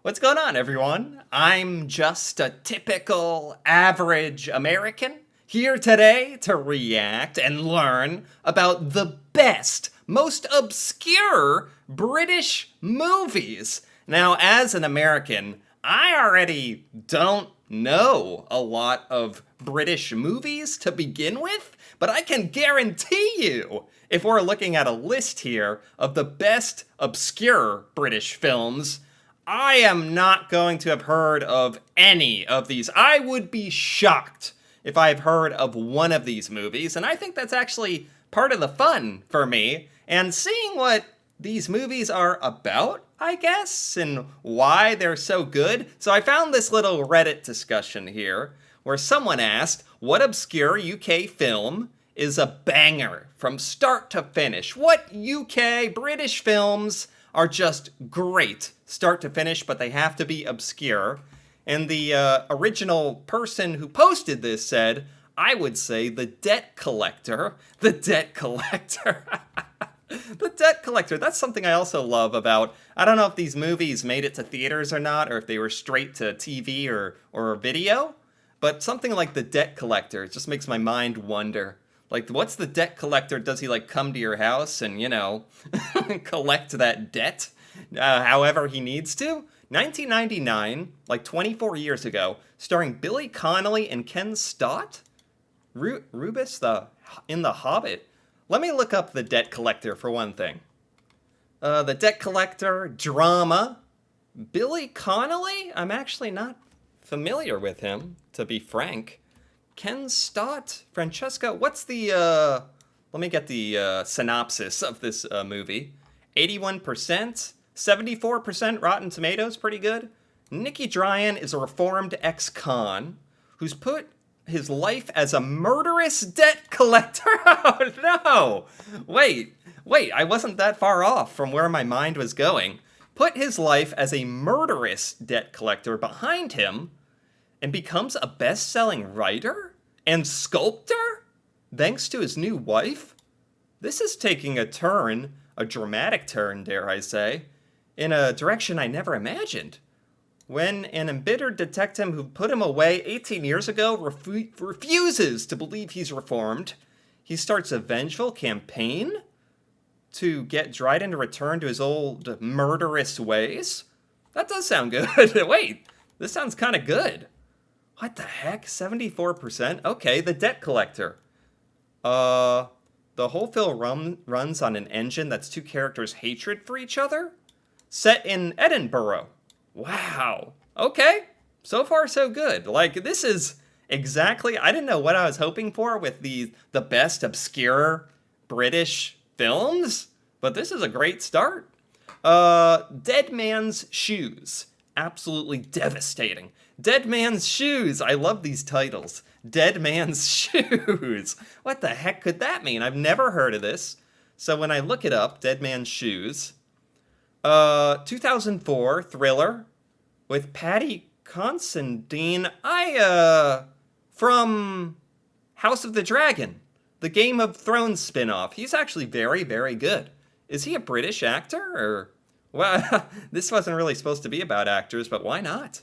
What's going on, everyone? I'm just a typical average American here today to react and learn about the best, most obscure British movies. Now, as an American, I already don't know a lot of British movies to begin with, but I can guarantee you, if we're looking at a list here of the best obscure British films, I am not going to have heard of any of these. I would be shocked if I've heard of one of these movies, and I think that's actually part of the fun for me. And seeing what these movies are about, I guess, and why they're so good. So I found this little Reddit discussion here where someone asked, what obscure UK film is a banger from start to finish? What UK British films are just great start to finish, but they have to be obscure? And the original person who posted this said, I would say The Debt Collector. The Debt Collector. The Debt Collector. That's something I also love about. I don't know if these movies made it to theaters or not, or if they were straight to TV or video, but something like The Debt Collector just makes my mind wonder. Like, what's the debt collector? Does he, like, come to your house and, collect that debt however he needs to? 1999, like 24 years ago, starring Billy Connolly and Ken Stott? Rubus in The Hobbit? Let me look up The Debt Collector for one thing. The Debt Collector, drama. Billy Connolly? I'm actually not familiar with him, to be frank. Ken Stott, Francesca, what's the, let me get the synopsis of this movie. 81%, 74% Rotten Tomatoes, pretty good. Nicky Dryan is a reformed ex-con who's put his life as a murderous debt collector. Oh, no. Wait, I wasn't that far off from where my mind was going. Put his life as a murderous debt collector behind him and becomes a best-selling writer and sculptor thanks to his new wife? This is taking a turn, a dramatic turn, dare I say, in a direction I never imagined. When an embittered detective who put him away 18 years ago refuses to believe he's reformed, he starts a vengeful campaign to get Dryden to return to his old murderous ways? That does sound good. Wait, this sounds kind of good. What the heck? 74%? Okay, The Debt Collector. The whole film runs on an engine that's two characters' hatred for each other? Set in Edinburgh. Wow. Okay. So far, so good. Like, this is exactly... I didn't know what I was hoping for with the best obscure British films, but this is a great start. Dead Man's Shoes. Absolutely devastating. Dead Man's Shoes. I love these titles. Dead Man's Shoes. What the heck could that mean? I've never heard of this. So when I look it up, Dead Man's Shoes. 2004 thriller with Paddy Considine. From House of the Dragon, the Game of Thrones spin-off. He's actually very, very good. Is he a British actor or... Well, this wasn't really supposed to be about actors, but why not?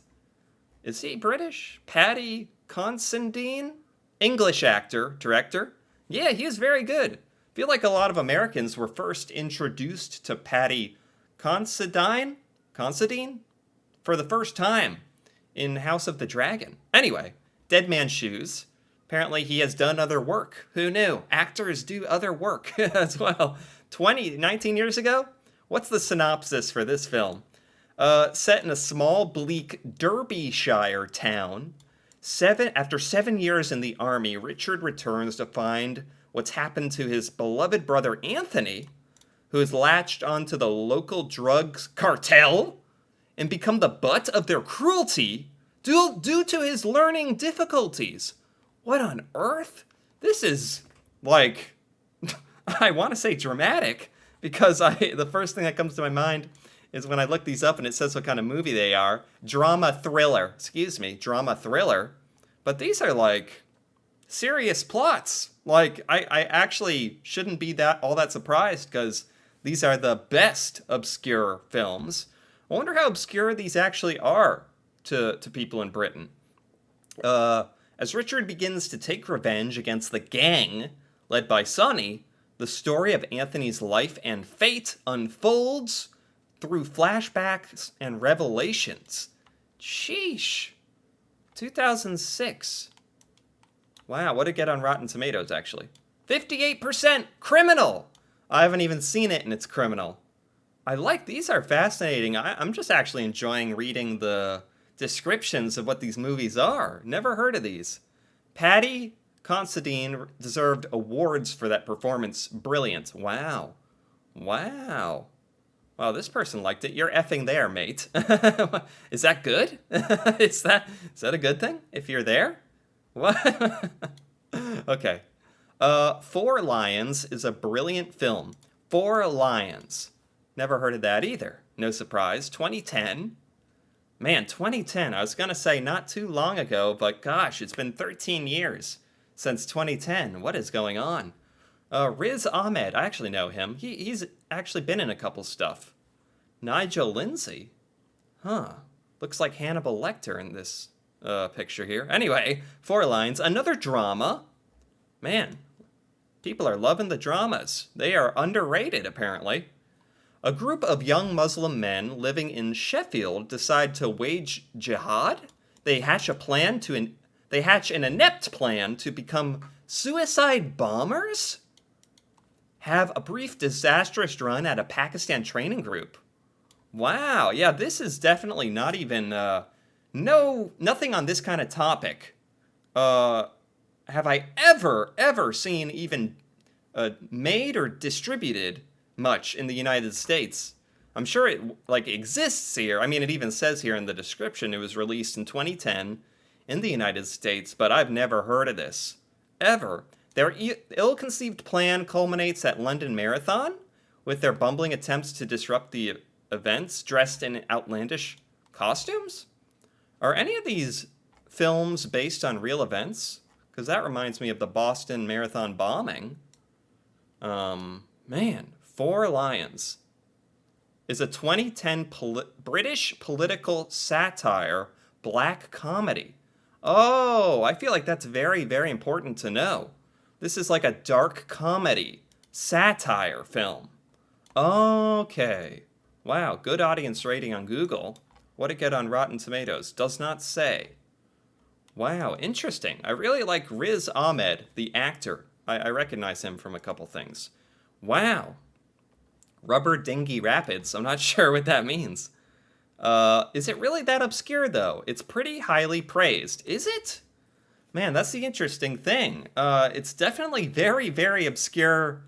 Is he British? Paddy Considine? English actor, director. Yeah, he is very good. I feel like a lot of Americans were first introduced to Paddy Considine for the first time in House of the Dragon. Anyway, Dead Man's Shoes. Apparently he has done other work. Who knew? Actors do other work as well. 19 years ago? What's the synopsis for this film? Set in a small, bleak Derbyshire town. After 7 years in the army, Richard returns to find what's happened to his beloved brother Anthony, who has latched onto the local drugs cartel and become the butt of their cruelty due to his learning difficulties. What on earth? This is, like, I want to say dramatic, because the first thing that comes to my mind is when I look these up and it says what kind of movie they are. Drama thriller. But these are, like, serious plots. Like, I actually shouldn't be all that surprised, because these are the best obscure films. I wonder how obscure these actually are to people in Britain. As Richard begins to take revenge against the gang led by Sonny, the story of Anthony's life and fate unfolds through flashbacks and revelations. Sheesh. 2006. Wow, what did it get on Rotten Tomatoes, actually? 58% criminal! I haven't even seen it, and it's criminal. These are fascinating. I'm just actually enjoying reading the descriptions of what these movies are. Never heard of these. Paddy Considine deserved awards for that performance. Brilliant. Wow. Wow. Wow, this person liked it. You're effing there, mate. Is that good? is that a good thing? If you're there? What? Okay. Four Lions is a brilliant film. Four Lions. Never heard of that either. No surprise. 2010. Man, 2010. I was going to say not too long ago, but gosh, it's been 13 years since 2010. What is going on? Riz Ahmed. I actually know him. He's actually been in a couple stuff. Nigel Lindsay. Huh. Looks like Hannibal Lecter in this picture here. Anyway, Four Lions. Another drama. Man, people are loving the dramas. They are underrated, apparently. A group of young Muslim men living in Sheffield decide to wage jihad. They hatch an inept plan to become suicide bombers? Have a brief disastrous run at a Pakistan training group. Wow, yeah, this is definitely not even, nothing on this kind of topic. Have I ever seen even made or distributed much in the United States. I'm sure it exists here. I mean, it even says here in the description it was released in 2010 in the United States, but I've never heard of this. Ever. Their ill-conceived plan culminates at London Marathon with their bumbling attempts to disrupt the events dressed in outlandish costumes? Are any of these films based on real events? Because that reminds me of the Boston Marathon bombing. Man, Four Lions is a 2010 British political satire black comedy. Oh, I feel like that's very, very important to know. This is like a dark comedy satire film. Okay. Wow, good audience rating on Google. What'd it get on Rotten Tomatoes? Does not say. Wow, interesting. I really like Riz Ahmed, the actor. I recognize him from a couple things. Wow. Rubber Dinghy Rapids. I'm not sure what that means. Is it really that obscure, though? It's pretty highly praised. Is it? Man, that's the interesting thing. It's definitely very, very obscure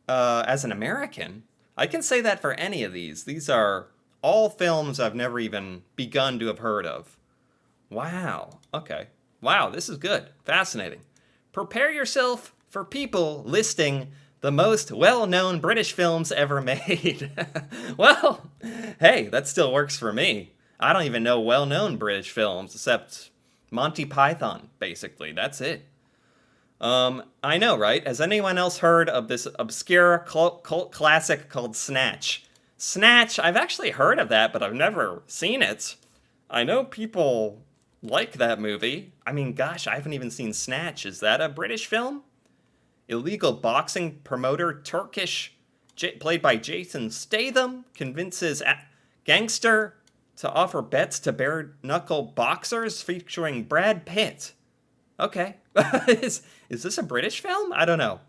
as an American. I can say that for any of these. These are all films I've never even begun to have heard of. Wow. Okay. Wow, this is good. Fascinating. Prepare yourself for people listing the most well-known British films ever made. Well, hey, that still works for me. I don't even know well-known British films except Monty Python, basically. That's it. I know, right? Has anyone else heard of this obscure cult classic called Snatch? Snatch, I've actually heard of that, but I've never seen it. I know people like that movie. I mean, gosh, I haven't even seen Snatch. Is that a British film? Illegal boxing promoter, Turkish, played by Jason Statham, convinces gangster to offer bets to bare-knuckle boxers featuring Brad Pitt. Okay. is this a British film? I don't know.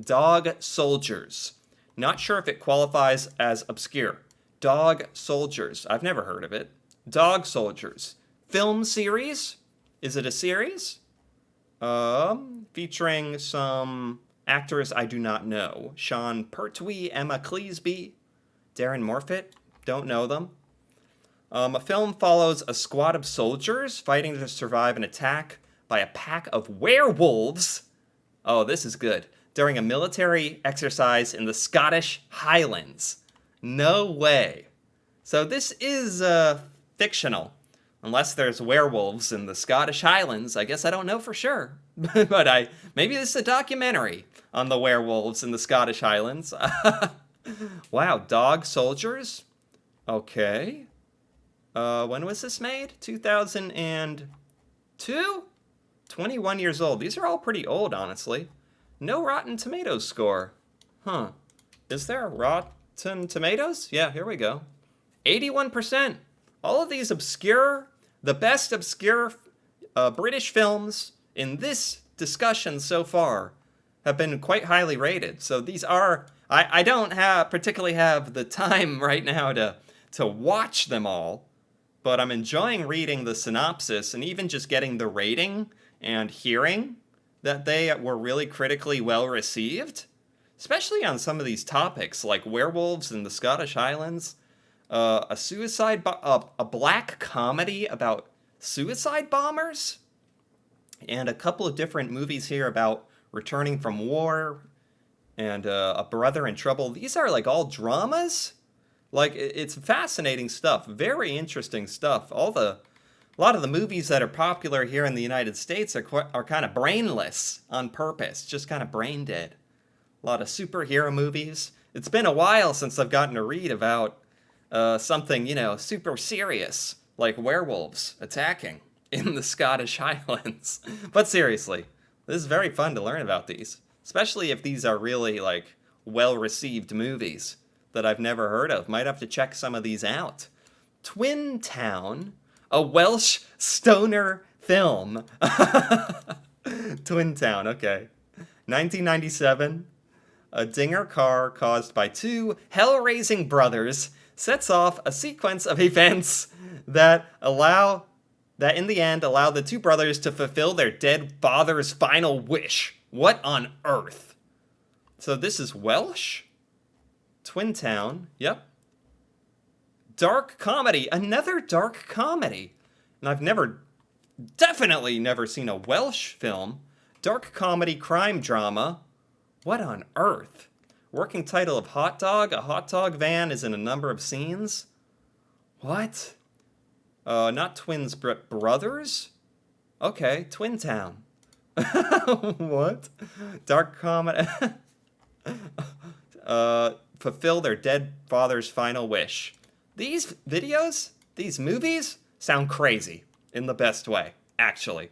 Dog Soldiers. Not sure if it qualifies as obscure. Dog Soldiers. I've never heard of it. Dog Soldiers. Film series? Is it a series? Featuring some actors I do not know. Sean Pertwee, Emma Cleesby, Darren Morfitt. Don't know them. A film follows a squad of soldiers fighting to survive an attack by a pack of werewolves. Oh, this is good. During a military exercise in the Scottish Highlands. No way. So this is fictional. Unless there's werewolves in the Scottish Highlands, I guess I don't know for sure. But maybe this is a documentary on the werewolves in the Scottish Highlands. Wow, Dog Soldiers? Okay. When was this made? 2002? 21 years old. These are all pretty old, honestly. No Rotten Tomatoes score. Huh. Is there Rotten Tomatoes? Yeah, here we go. 81%. All of these the best obscure British films in this discussion so far have been quite highly rated. So these are, I don't particularly have the time right now to watch them all, but I'm enjoying reading the synopsis and even just getting the rating and hearing that they were really critically well received, especially on some of these topics like werewolves in the Scottish Highlands, a black comedy about suicide bombers, and a couple of different movies here about returning from war, and A Brother in Trouble. These are like all dramas. Like it's fascinating stuff, very interesting stuff. A lot of the movies that are popular here in the United States are kind of brainless on purpose, just kind of brain dead. A lot of superhero movies. It's been a while since I've gotten to read about something, super serious, like werewolves attacking in the Scottish Highlands. But seriously, this is very fun to learn about these, especially if these are really, like, well-received movies that I've never heard of. Might have to check some of these out. Twin Town, a Welsh stoner film. Twin Town, okay. 1997, a dinger car caused by two hell-raising brothers sets off a sequence of events that in the end allow the two brothers to fulfill their dead father's final wish. What on earth? So this is Welsh? Twin Town, yep. Dark comedy, another dark comedy. And I've definitely never seen a Welsh film. Dark comedy crime drama. What on earth? Working title of Hot Dog. A hot dog van is in a number of scenes. What? Not twins, but brothers? Okay, Twin Town. What? Dark comedy. Fulfill their dead father's final wish. These videos, these movies, sound crazy in the best way, actually.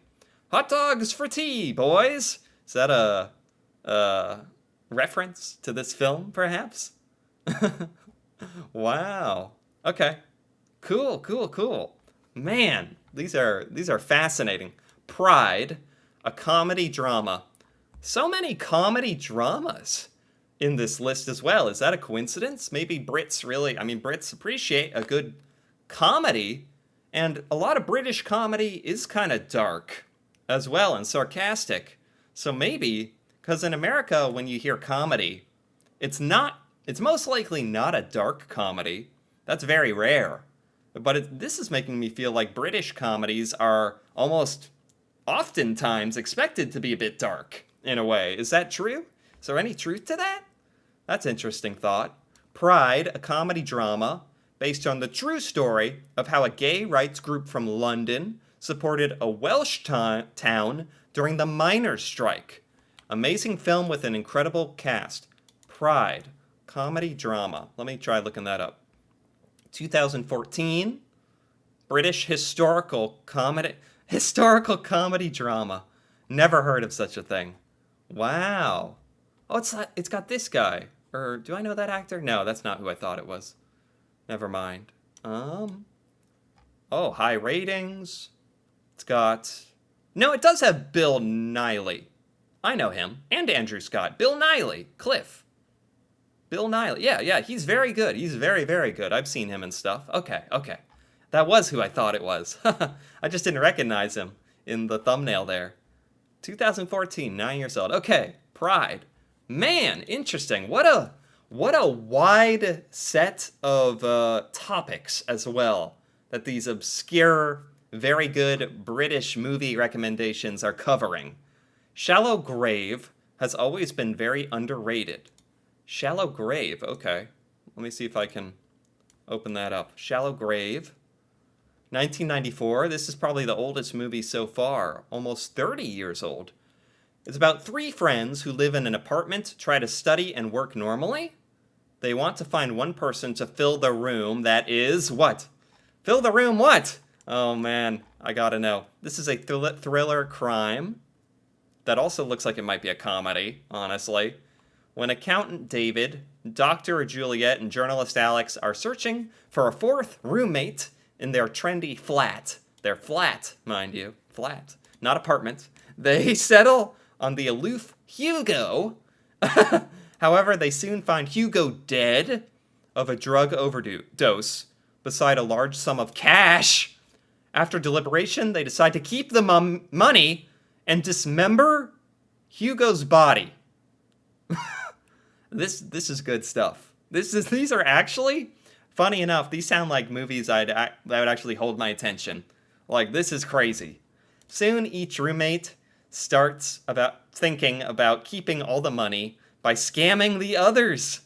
Hot dogs for tea, boys. Is that a reference to this film, perhaps? Wow. Okay. Cool. Man, these are fascinating. Pride, a comedy drama. So many comedy dramas in this list as well. Is that a coincidence? Maybe Brits appreciate a good comedy, and a lot of British comedy is kind of dark as well and sarcastic. So maybe, because in America, when you hear comedy, it's most likely not a dark comedy. That's very rare. But this is making me feel like British comedies are almost oftentimes expected to be a bit dark, in a way. Is that true? Is there any truth to that? That's interesting thought. Pride, a comedy drama based on the true story of how a gay rights group from London supported a Welsh town during the miners' strike. Amazing film with an incredible cast. Pride, comedy drama. Let me try looking that up. 2014, British historical comedy drama. Never heard of such a thing. Wow. Oh, it's got this guy. Or do I know that actor? No, that's not who I thought it was. Never mind. Oh, high ratings. No, it does have Bill Nighy. I know him. And Andrew Scott. Bill Nighy. Cliff. Bill Nighy. Yeah, he's very good. He's very, very good. I've seen him and stuff. Okay. That was who I thought it was. I just didn't recognize him in the thumbnail there. 2014, 9 years old. Okay, Pride. Man, interesting. What a wide set of topics as well that these obscure, very good British movie recommendations are covering. Shallow Grave has always been very underrated. Shallow Grave, okay. Let me see if I can open that up. Shallow Grave, 1994. This is probably the oldest movie so far, almost 30 years old. It's about three friends who live in an apartment, try to study and work normally. They want to find one person to fill the room that is what? Fill the room what? Oh man, I gotta know. This is a thriller crime that also looks like it might be a comedy, honestly. When accountant David, Dr. Juliet, and journalist Alex are searching for a fourth roommate in their trendy flat. Their flat, mind you. Flat, not apartment. They settle on the aloof Hugo. However, they soon find Hugo dead of a drug overdose beside a large sum of cash. After deliberation, they decide to keep the money and dismember Hugo's body. This is good stuff. These are actually, funny enough, these sound like movies that would actually hold my attention. Like, this is crazy. Soon each roommate starts thinking about keeping all the money by scamming the others.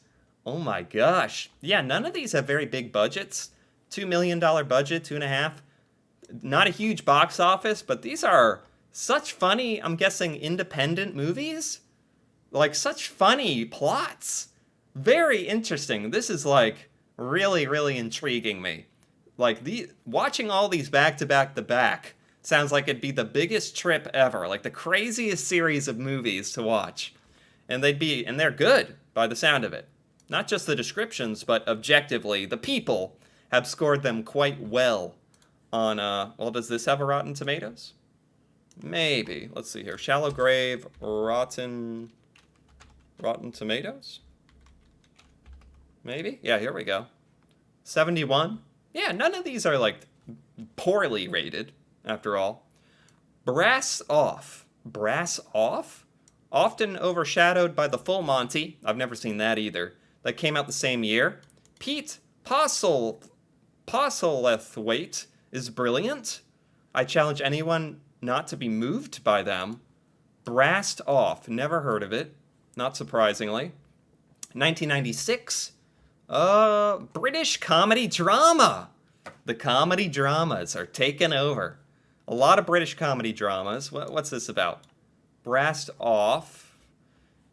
Oh my gosh. Yeah, none of these have very big budgets. $2 million budget, 2.5. Not a huge box office, but these are such funny, I'm guessing, independent movies. Like, such funny plots. Very interesting. This is, like, really, really intriguing me. Like, watching all these back-to-back-to-back sounds like it'd be the biggest trip ever. Like, the craziest series of movies to watch. And they're good, by the sound of it. Not just the descriptions, but objectively, the people have scored them quite well on, well, does this have a Rotten Tomatoes? Maybe. Let's see here. Shallow Grave, Rotten Tomatoes? Maybe? Yeah, here we go. 71. Yeah, none of these are, like, poorly rated, after all. Brass Off. Brass Off? Often overshadowed by The Full Monty. I've never seen that either. That came out the same year. Pete Postlethwaite is brilliant. I challenge anyone not to be moved by them. Brassed Off. Never heard of it. Not surprisingly. 1996. British comedy drama. The comedy dramas are taking over. A lot of British comedy dramas. What's this about? Brassed Off.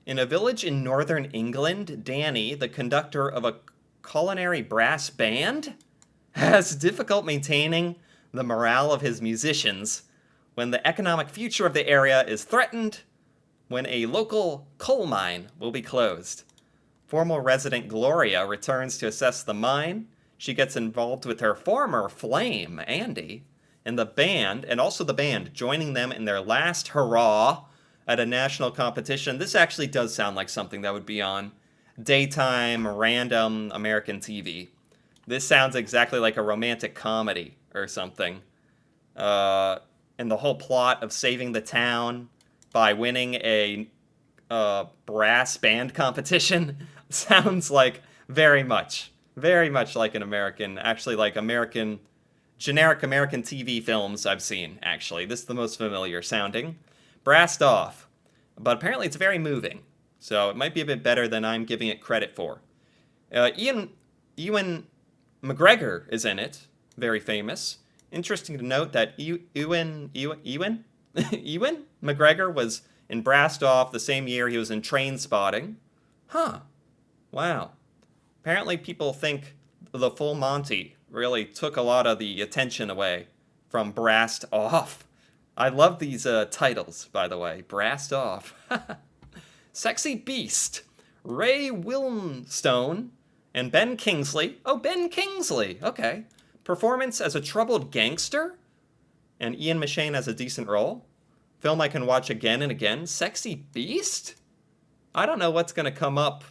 In a village in northern England, Danny, the conductor of a culinary brass band, has difficult maintaining the morale of his musicians when the economic future of the area is threatened when a local coal mine will be closed. Former resident Gloria returns to assess the mine. She gets involved with her former flame, Andy, and the band, joining them in their last hurrah at a national competition. This actually does sound like something that would be on daytime, random American TV. This sounds exactly like a romantic comedy or something. And the whole plot of saving the town by winning a brass band competition sounds like very much like an American, actually like generic American TV films I've seen, actually. This is the most familiar sounding. Brassed Off. But apparently it's very moving, so it might be a bit better than I'm giving it credit for. Ewan McGregor is in it, very famous. Interesting to note that Ewan McGregor was in Brassed Off the same year he was in Trainspotting. Huh. Wow. Apparently people think The Full Monty really took a lot of the attention away from Brassed Off. I love these titles, by the way. Brassed Off. Sexy Beast. Ray Wilmstone and Ben Kingsley. Oh, Ben Kingsley. Okay. Performance as a troubled gangster. And Ian McShane has a decent role. Film I can watch again and again. Sexy Beast? I don't know what's going to come up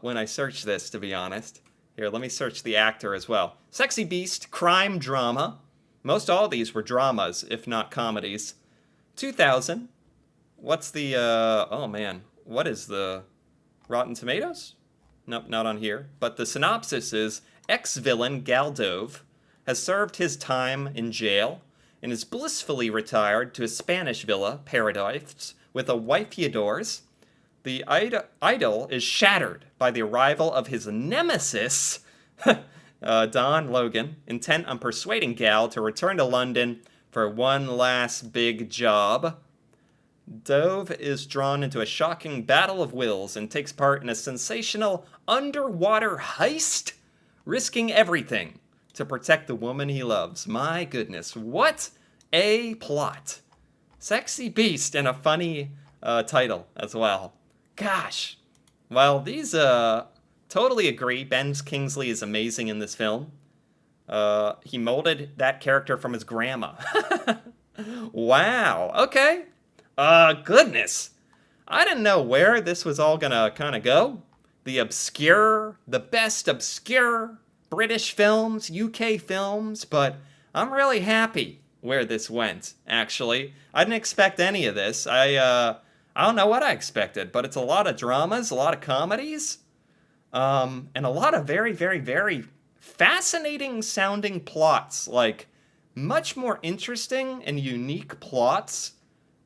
when I search this, to be honest. Here, let me search the actor as well. Sexy Beast, crime drama. Most all these were dramas, if not comedies. 2000. What's the, oh man, what is the Rotten Tomatoes? Nope, not on here. But the synopsis is, ex-villain Galdove has served his time in jail and is blissfully retired to a Spanish villa, paradise, with a wife he adores. The idyll is shattered by the arrival of his nemesis, Don Logan, intent on persuading Gal to return to London for one last big job. Dove is drawn into a shocking battle of wills and takes part in a sensational underwater heist, risking everything to protect the woman he loves. My goodness, what a plot. Sexy Beast and a funny title as well. Gosh. Well, these totally agree. Ben Kingsley is amazing in this film. He molded that character from his grandma. Wow. Okay. Goodness. I didn't know where this was all gonna kind of go. The best obscure British films, UK films, but I'm really happy where this went, actually. I didn't expect any of this. I don't know what I expected, but it's a lot of dramas, a lot of comedies, and a lot of very, very, very fascinating sounding plots. Like, much more interesting and unique plots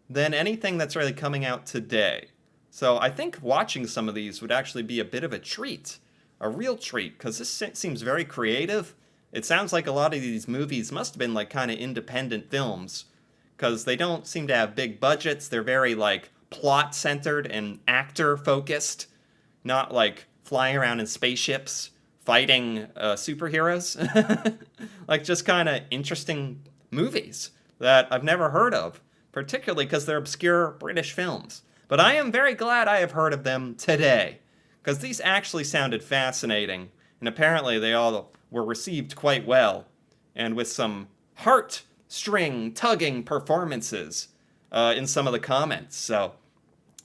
than anything that's really coming out today. So I think watching some of these would actually be a bit of a treat, a real treat, because this seems very creative. It sounds like a lot of these movies must have been like kind of independent films, because they don't seem to have big budgets. They're very like plot centered and actor focused, not like flying around in spaceships fighting superheroes. Like just kind of interesting movies that I've never heard of, particularly because they're obscure British films. But I am very glad I have heard of them today, because these actually sounded fascinating, and apparently they all were received quite well, and with some heartstring tugging performances in some of the comments. So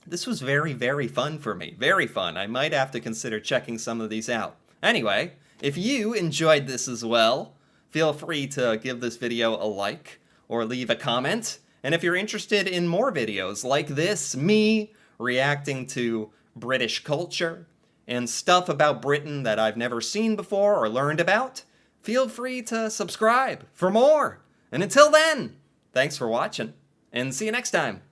this was very, very fun for me. Very fun. I might have to consider checking some of these out. Anyway, if you enjoyed this as well, feel free to give this video a like or leave a comment. And if you're interested in more videos like this, me reacting to British culture and stuff about Britain that I've never seen before or learned about, feel free to subscribe for more. And until then, thanks for watching, and see you next time.